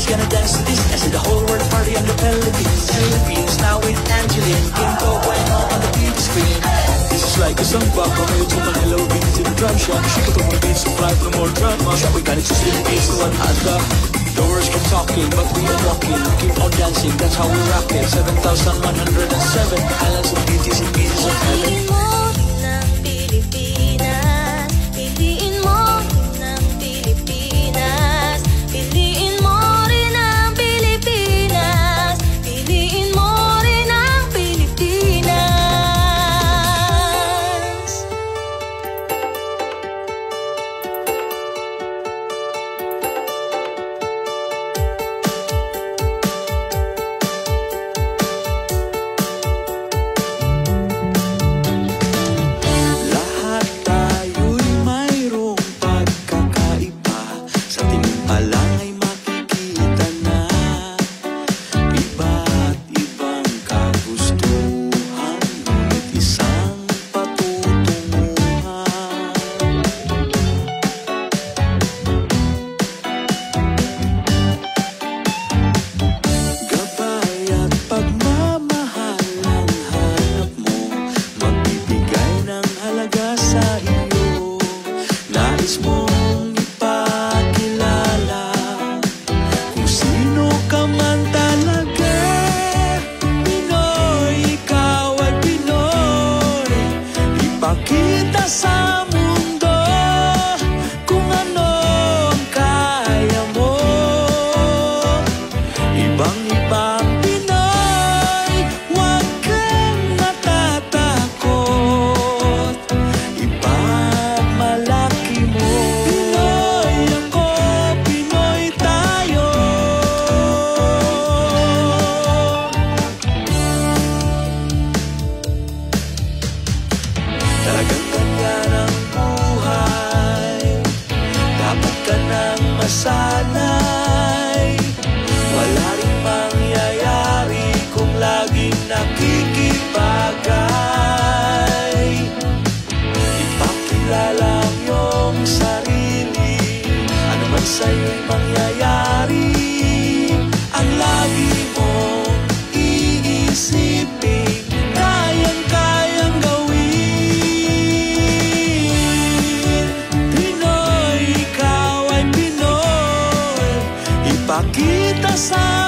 gonna dance to this. I said the whole world party on the Philippines. Philippines now with Angeline. Info going on the TV screen. This is like a song back on the YouTube and hello beats in the drum shop. She put on the beats to fly for more drama. We got it to see the beats to one other. The words keep talking, but we are walking. Keep on dancing, that's how we rock it. 7,107 islands of beauties and pieces of heaven. Masanay, wala rin mangyayari kung laging nakikibagay. Ipakilala ang iyong sarili, ano man sa'yo'y mangyayari. Ang lagi mong iisipin, kayang-kayang gawin. Pinoy, ikaw ay Pinoy. Ipakita sa